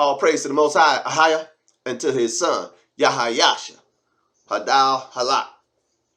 All praise to the Most High, Ahaya, and to his son, Yahayasha, Hadal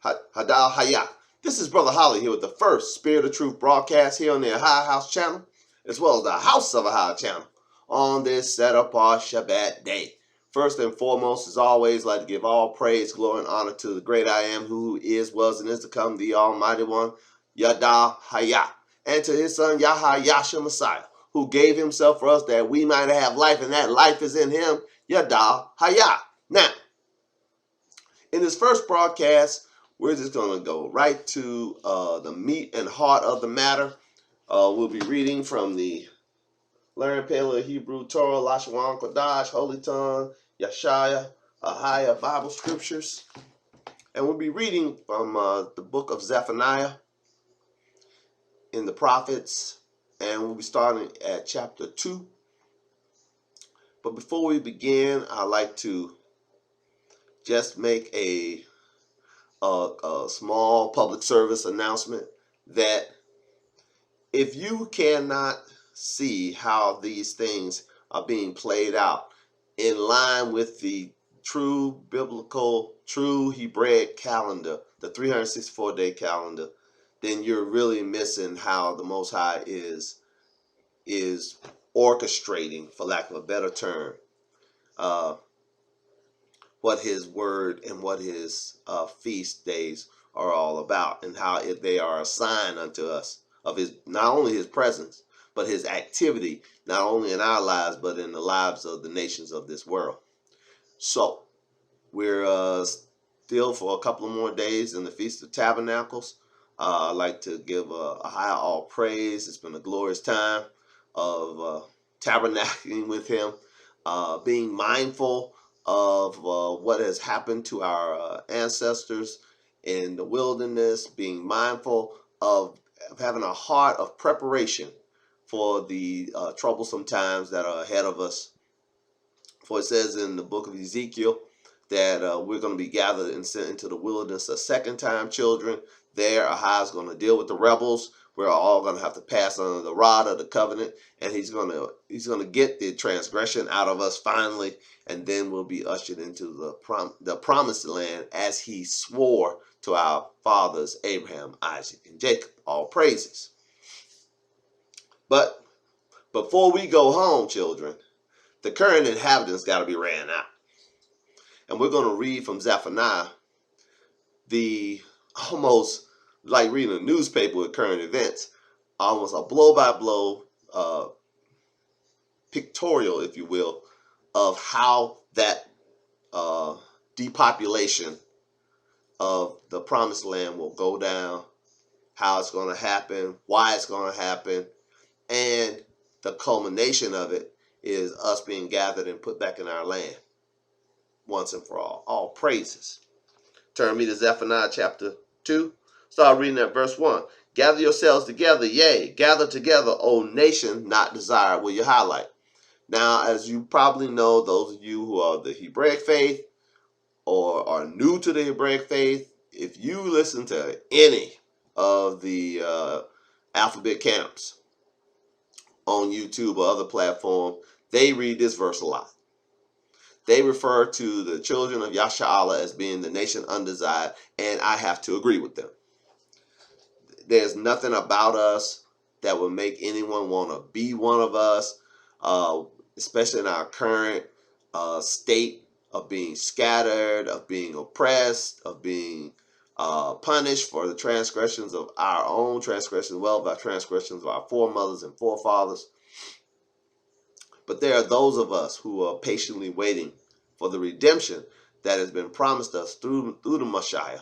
Hayah. This is Brother Holly here with the first Spirit of Truth broadcast here on the AHAYAH'S channel, as well as the House of Ahaya channel, on this set apart Shabbat day. First and foremost, as always, I'd like to give all praise, glory, and honor to the great I am, who is, was, and is to come, the Almighty One, Yadal Hayah, and to his son, Yahayasha Messiah, who gave himself for us that we might have life, and that life is in him, Yadal Hayah. Now, in this first broadcast, we're just going to go right to the meat and heart of the matter. We'll be reading from the Learned Paleo Hebrew Torah, Lashawan Kodash, Holy Tongue, Yasharahla, Bible Scriptures. And we'll be reading from the book of Zephaniah in the prophets. And we'll be starting at chapter 2. But before we begin, I'd like to just make a small public service announcement that if you cannot see how these things are being played out in line with the true biblical, true Hebraic calendar, the 364-day calendar, then you're really missing how the Most High is orchestrating, for lack of a better term, what his word and what his feast days are all about, and how they are a sign unto us of his, not only his presence, but his activity, not only in our lives, but in the lives of the nations of this world. So we're still for a couple of more days in the Feast of Tabernacles. I'd like to give a high all praise. It's been a glorious time of tabernacling with him, being mindful of what has happened to our ancestors in the wilderness, being mindful of having a heart of preparation for the troublesome times that are ahead of us. For it says in the book of Ezekiel that we're going to be gathered and sent into the wilderness a second time, children. There, Ahai's going to deal with the rebels. We're all going to have to pass under the rod of the covenant, and he's going to get the transgression out of us finally, and then we'll be ushered into the promised land as he swore to our fathers Abraham, Isaac, and Jacob. All praises. But before we go home, children, the current inhabitants got to be ran out. And we're going to read from Zephaniah, the almost like reading a newspaper with current events, almost a blow-by-blow pictorial, if you will, of how that depopulation of the promised land will go down, how it's going to happen, why it's going to happen, and the culmination of it is us being gathered and put back in our land once and for all. All praises. Turn me to Zephaniah chapter 2. Start reading at verse 1. Gather yourselves together, yea, gather together, O nation not desired. Will you highlight? Now, as you probably know, those of you who are of the Hebraic faith or are new to the Hebraic faith, if you listen to any of the alphabet camps on YouTube or other platforms, they read this verse a lot. They refer to the children of Yasharahla as being the nation undesired, and I have to agree with them. There's nothing about us that would make anyone want to be one of us, especially in our current state of being scattered, of being oppressed, of being punished for the transgressions of our own transgressions, well, by transgressions of our foremothers and forefathers. But there are those of us who are patiently waiting for the redemption that has been promised us through the Messiah,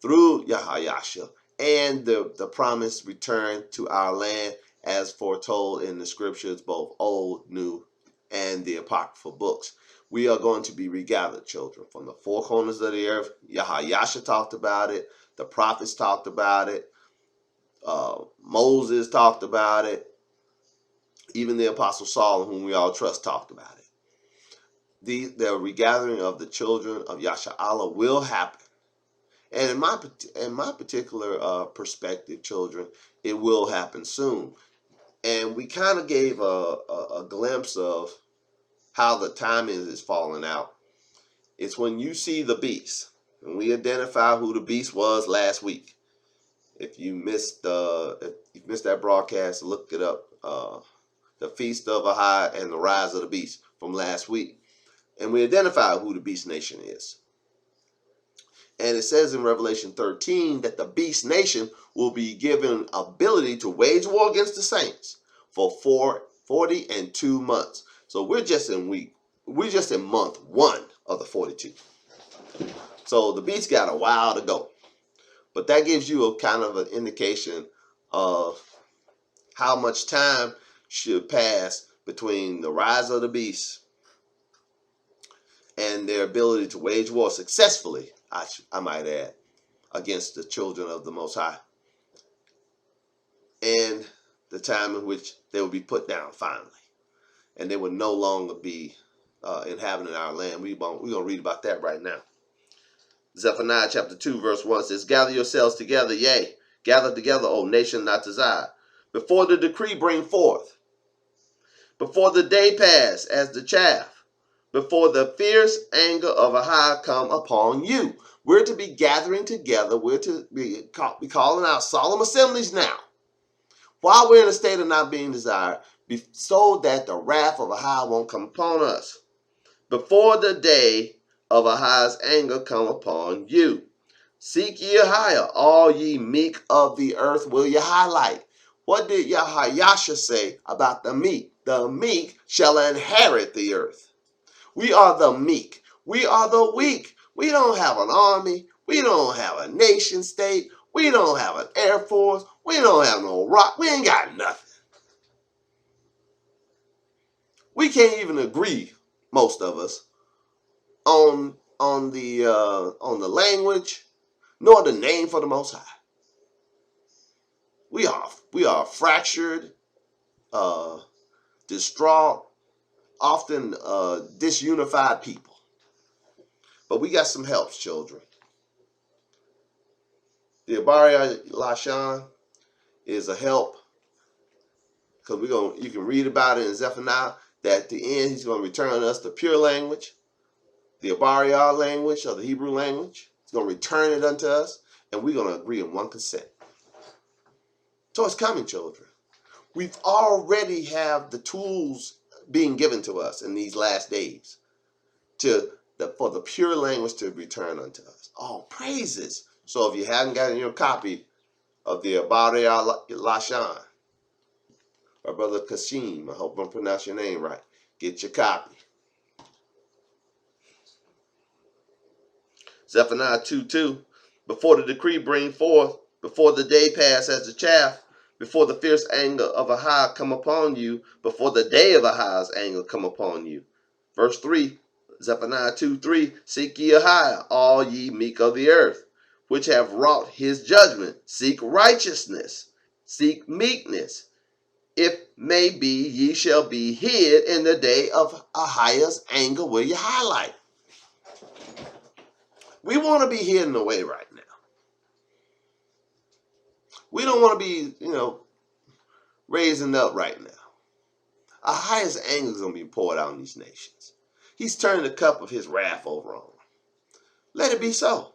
through Yahayasha, and the promised return to our land as foretold in the scriptures, both old, new, and the apocryphal books. We are going to be regathered, children, from the four corners of the earth. Yahayasha talked about it. The prophets talked about it. Moses talked about it. Even the Apostle Saul, whom we all trust, talked about it. The regathering of the children of Yasharahla will happen. And in my particular perspective, children, it will happen soon. And we kind of gave a glimpse of how the timing is falling out. It's when you see the beast, and we identify who the beast was last week. If you missed that broadcast, look it up. The Feast of Ahai and the Rise of the Beast from last week, and we identify who the beast nation is. And it says in Revelation 13 that the beast nation will be given ability to wage war against the saints for 40 and 2 months. So we're just in month 1 of the 42. So the beast got a while to go. But that gives you a kind of an indication of how much time should pass between the rise of the beast and their ability to wage war successfully, I might add, against the children of the Most High, and the time in which they will be put down finally, and they will no longer be inhabiting our land. We're going to read about that right now. Zephaniah chapter 2 verse 1 says, "Gather yourselves together, yea, gather together, O nation not to Zion, before the decree bring forth, before the day pass as the chaff, before the fierce anger of Ahai come upon you." We're to be gathering together. We're to be calling out solemn assemblies now, while we're in a state of not being desired, so that the wrath of Ahai won't come upon us. Before the day of Ahai's anger come upon you. Seek ye Ahai, all ye meek of the earth. Will you highlight? What did Yasharahla say about the meek? The meek shall inherit the earth. We are the meek. We are the weak. We don't have an army. We don't have a nation state. We don't have an air force. We don't have no rock. We ain't got nothing. We can't even agree, most of us, on the language, nor the name for the Most High. We are fractured, distraught, often disunified people. But we got some helps, children. The AHAYAH'S is a help, because you can read about it in Zephaniah that at the end he's going to return us to pure language, the AHAYAH language or the Hebrew language. He's going to return it unto us, and we're going to agree in one consent. So it's coming, children. We've already have the tools being given to us in these last days for the pure language to return unto us. All praises. So if you haven't gotten your copy of the AHAYAH'S, or Brother Kashim, I hope I'm pronouncing your name right, get your copy. Zephaniah 2:2, before the decree bring forth, before the day pass as the chaff, before the fierce anger of Ahai come upon you, before the day of Ahai's anger come upon you. Verse 3, Zephaniah 2:3, seek ye Ahai, all ye meek of the earth, which have wrought his judgment. Seek righteousness, seek meekness. If may be, ye shall be hid in the day of Ahai's anger. Will you highlight? We want to be hidden away right now. We don't want to be, raising up right now. Ahai's anger is going to be poured out on these nations. He's turning the cup of his wrath over on them. Let it be so.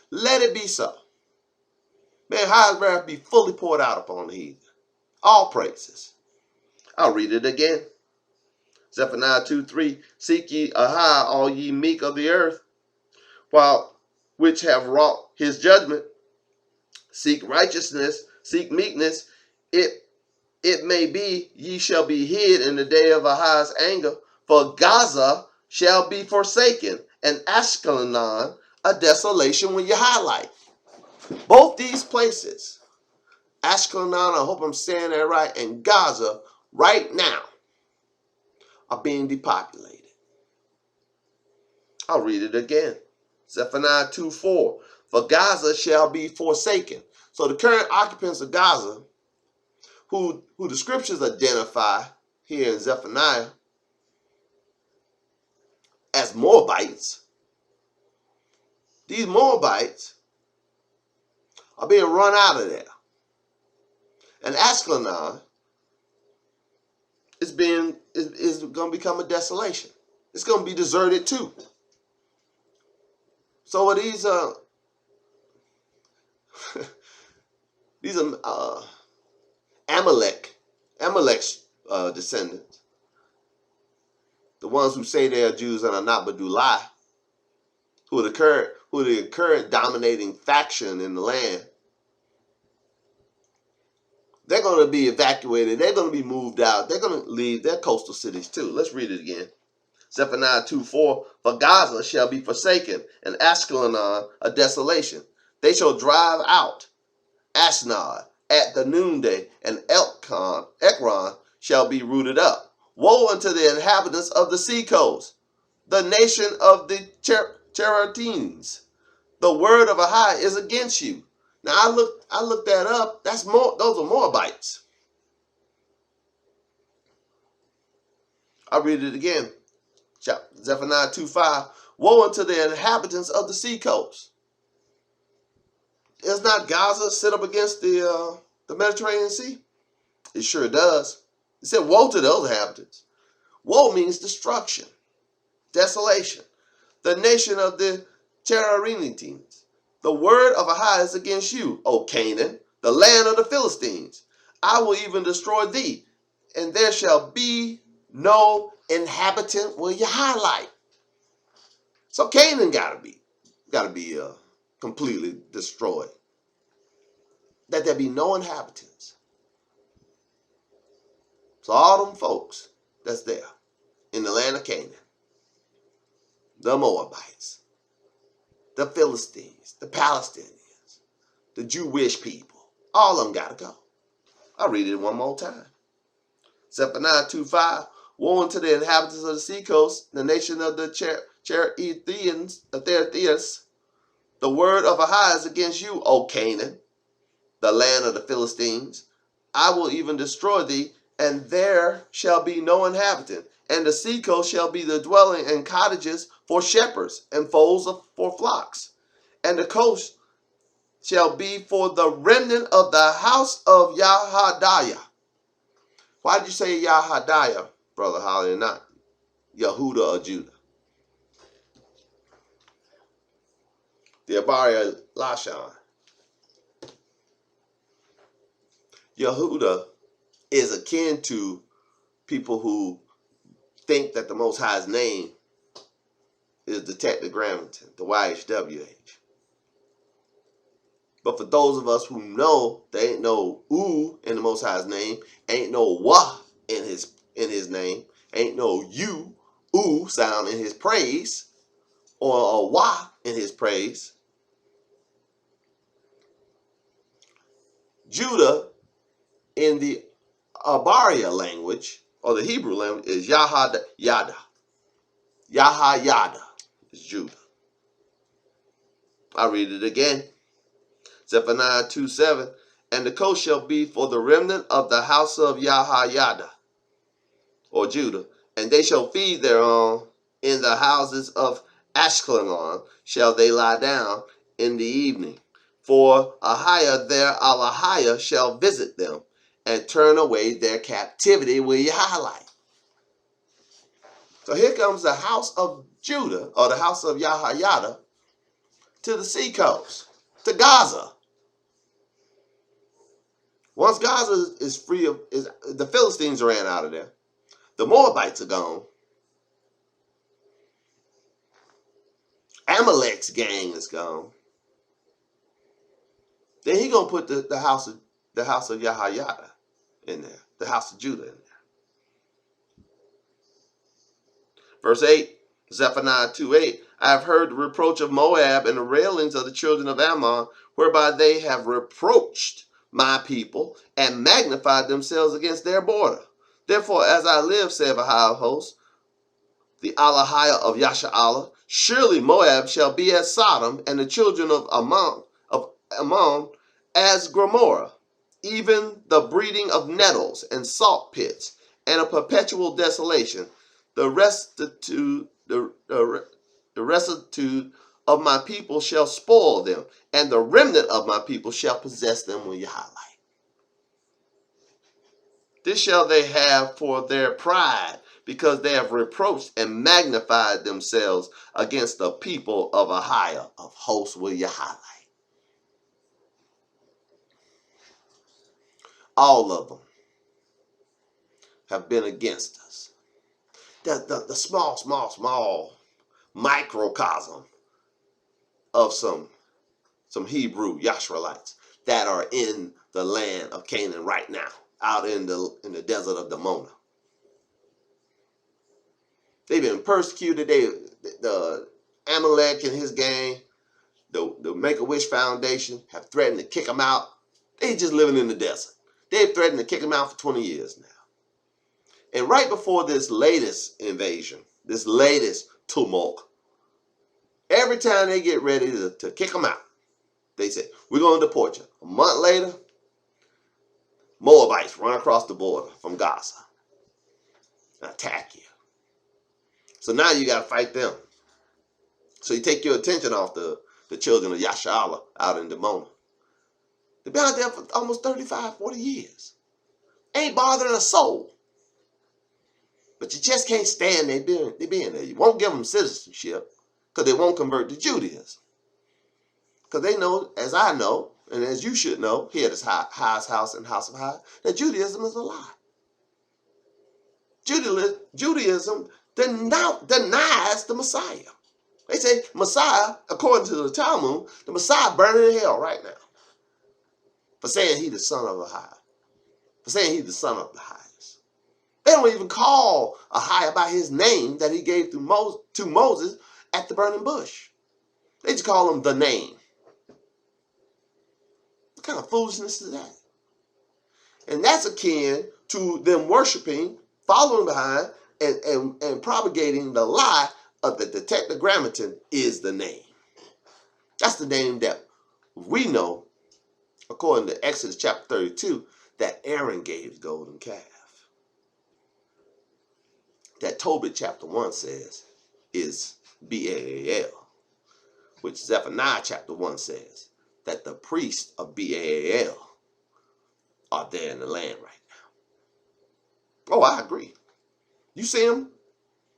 Let it be so. May Ahai's wrath be fully poured out upon the heathen. All praises. I'll read it again. Zephaniah 2:3, seek ye Ahai, all ye meek of the earth, which have wrought his judgment. Seek righteousness, seek meekness. It may be ye shall be hid in the day of Ahai's anger, for Gaza shall be forsaken, and Ashkelon a desolation. When you highlight both these places, Ashkelon, I hope I'm saying that right, and Gaza right now are being depopulated. I'll read it again. Zephaniah 2:4, for Gaza shall be forsaken. So the current occupants of Gaza, who the scriptures identify here in Zephaniah as Moabites, these Moabites are being run out of there. And Ashkelon is going going to become a desolation. It's going to be deserted too. So are these Amalek's descendants, the ones who say they are Jews and are not but do lie, who are the current dominating faction in the land. They're going to be evacuated. They're going to be moved out. They're going to leave their coastal cities too. Let's read it again. Zephaniah 2:4, for Gaza shall be forsaken, and Ashkelon a desolation. They shall drive out Ashnod at the noonday, and Ekron shall be rooted up. Woe unto the inhabitants of the seacoast, the nation of the Cheretines. The word of Ahai is against you. Now I looked that up. Those are Moabites. I'll read it again. Zephaniah 2:5. Woe unto the inhabitants of the seacoast. Does not Gaza sit up against the Mediterranean Sea? It sure does. It said, woe to those inhabitants. Woe means destruction, desolation. The nation of the Cheretines. The word of Ahai is against you, O Canaan, the land of the Philistines. I will even destroy thee, and there shall be no inhabitant will you highlight. So Canaan gotta be completely destroyed. That there be no inhabitants. So all them folks that's there in the land of Canaan, the Moabites, the Philistines, the Palestinians, the Jewish people, all of them gotta go. I'll read it one more time. Zephaniah 2:5. Woe unto the inhabitants of the seacoast, the nation of the Cherethians, the word of Ahai is against you, O Canaan, the land of the Philistines. I will even destroy thee, and there shall be no inhabitant. And the seacoast shall be the dwelling and cottages for shepherds and folds for flocks. And the coast shall be for the remnant of the house of Yahadiah. Why did you say Yahadiah, Brother Holly, and not Yehuda or Judah? The Abari Lashon. Yehuda is akin to people who think that the Most High's name is the Tetragrammaton, the YHWH. But for those of us who know there ain't no U in the Most High's name, ain't no Wah in his name, ain't no U sound in his praise, or a Wah in his praise. Judah in the Abaria language, or the Hebrew language, is Yahayada. Yahayada is Judah. I'll read it again. Zephaniah 2:7. And the coast shall be for the remnant of the house of Yahayada, or Judah, and they shall feed thereon in the houses of Ashkelon shall they lie down in the evening. For Ahayah their Alahayah shall visit them, and turn away their captivity with Yahalight. So here comes the house of Judah, or the house of Yahayada, to the seacoast, to Gaza. Once Gaza is free of, the Philistines ran out of there. The Moabites are gone. Amalek's gang is gone. Then he gonna put the house of Yahayada in there, the house of Judah in there. Verse 8, Zephaniah 2:8. I have heard the reproach of Moab and the railings of the children of Ammon, whereby they have reproached my people and magnified themselves against their border. Therefore, as I live, saith Ahai of hosts, the Alahayah of Yasharahla, surely Moab shall be as Sodom, and the children of Ammon as Gomorrah, even the breeding of nettles and salt pits, and a perpetual desolation. The restitude of my people shall spoil them, and the remnant of my people shall possess them when you highlight. This shall they have for their pride, because they have reproached and magnified themselves against the people of AHAYAH of hosts will you highlight. All of them have been against us. The small microcosm of some Hebrew Yasharahlites that are in the land of Canaan right now, out in the desert of Damona. They've been persecuted. The Amalek and his gang, the Make-A-Wish Foundation, have threatened to kick them out. They just living in the desert. They've threatened to kick them out for 20 years now. And right before this latest invasion, this latest tumult, every time they get ready to kick them out, they say, we're going to deport you. A month later, Moabites run across the border from Gaza and attack you. So now you got to fight them. So you take your attention off the children of Yasharahla out in Damona. They've been out there for almost 35, 40 years. Ain't bothering a soul. But you just can't stand they being there. You won't give them citizenship because they won't convert to Judaism. Because they know, as I know, and as you should know, here at AHAYAH'S house and House of High, that Judaism is a lie. Judaism denies the Messiah. They say Messiah, according to the Talmud, the Messiah burning in hell right now for saying he's the son of AHAYAH, for saying he's the son of the highest. They don't even call AHAYAH by his name that he gave to Moses at the burning bush. They just call him the name. What kind of foolishness is that? And that's akin to them worshiping, following behind, and propagating the lie of the Tetragrammaton is the name. That's the name that we know, according to Exodus chapter 32, that Aaron gave the golden calf. That Tobit chapter 1 says is Baal, which Zephaniah chapter 1 says that the priests of Baal are there in the land right now. Oh, I agree. You see them?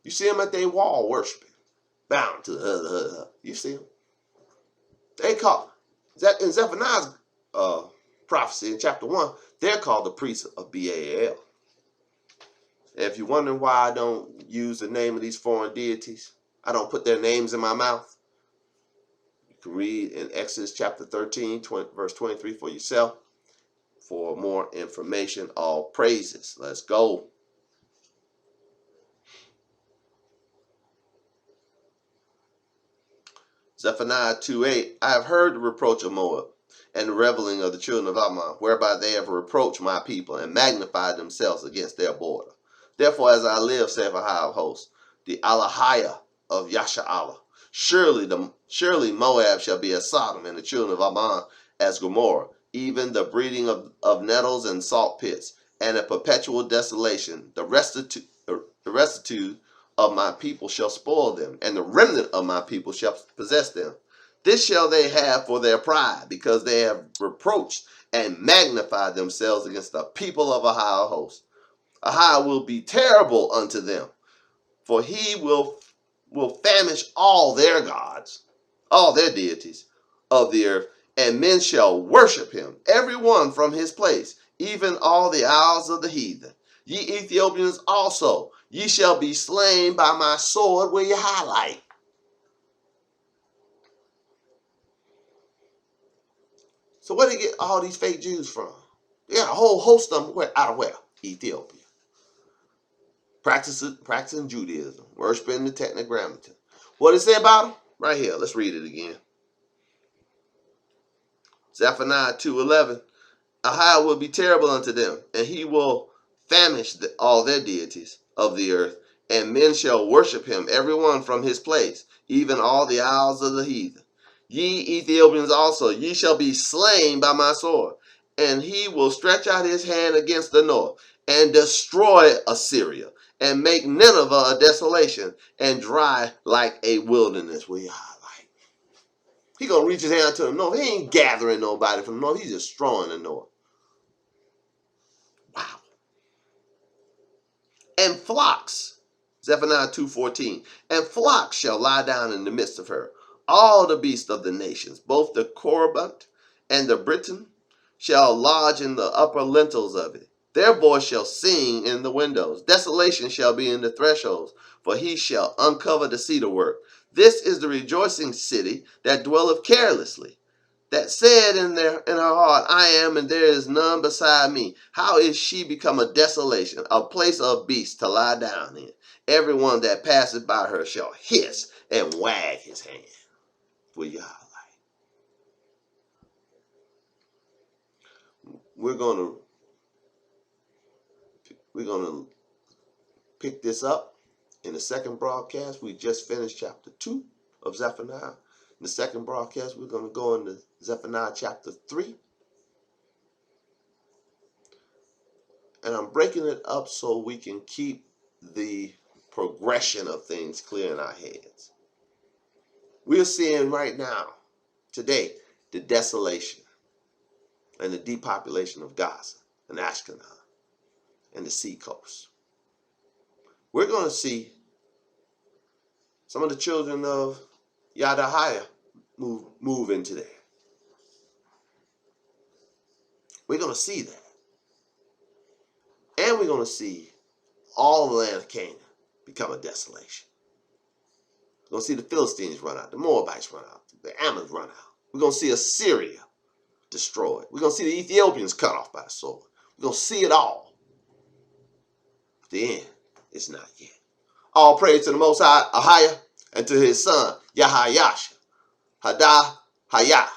You see them at their wall worshiping, bound to the You see them? They call that in Zephaniah's prophecy in chapter 1. They're called the priests of Baal. And if you're wondering why I don't use the name of these foreign deities, I don't put their names in my mouth. You can read in Exodus chapter 13, verse 23 for yourself. For more information, all praises. Let's go. Zephaniah 2:8. I have heard the reproach of Moab and the reveling of the children of Ammon, whereby they have reproached my people and magnified themselves against their border. Therefore, as I live, saith AHAYAH of hosts, the AHAYAH of Yasharahla, surely Moab shall be as Sodom, and the children of Ammon as Gomorrah, even the breeding of nettles and salt pits, and a perpetual desolation. The restitude of my people shall spoil them, and the remnant of my people shall possess them. This shall they have for their pride, because they have reproached and magnified themselves against the people of AHAYAH host. AHAYAH will be terrible unto them, for he will famish all their gods, all their deities of the earth, and men shall worship him, every one from his place, even all the isles of the heathen. Ye Ethiopians also, ye shall be slain by my sword will you highlight. So where do they get all these fake Jews from? They got a whole host of them out of where? Ethiopia. Practicing Judaism, worshiping the Tetragrammaton. What does it say about them? Right here. Let's read it again. Zephaniah 2:11. AHAYAH will be terrible unto them, and he will famish all their deities of the earth, and men shall worship him, every one from his place, even all the isles of the heathen. Ye Ethiopians also, ye shall be slain by my sword, and he will stretch out his hand against the north, and destroy Assyria, and make Nineveh a desolation, and dry like a wilderness. We highlight. He gonna reach his hand to the north. He ain't gathering nobody from the north. He's destroying the north. Wow. And flocks Zephaniah 2:14. And flocks shall lie down in the midst of her. All the beasts of the nations, both the corybant and the Briton, shall lodge in the upper lintels of it. Their voice shall sing in the windows. Desolation shall be in the thresholds, for he shall uncover the cedar work. This is the rejoicing city that dwelleth carelessly, that said in her heart, I am, and there is none beside me. How is she become a desolation, a place of beasts to lie down in? Everyone that passes by her shall hiss and wag his hand. Will you highlight? We're gonna pick this up in the second broadcast. We just finished chapter 2 of Zephaniah. In the second broadcast, we're gonna go into Zephaniah chapter 3. And I'm breaking it up so we can keep the progression of things clear in our heads. We're seeing right now, today, the desolation and the depopulation of Gaza and Ashkelon and the seacoast. We're going to see some of the children of Yasharahla move into there. We're going to see that. And we're going to see all the land of Canaan become a desolation. We're going to see the Philistines run out, the Moabites run out, the Ammons run out. We're going to see Assyria destroyed. We're going to see the Ethiopians cut off by the sword. We're going to see it all. But the end is not yet. All praise to the Most High, Ahayah, and to his son, Yahayah, Hadah, Hayah.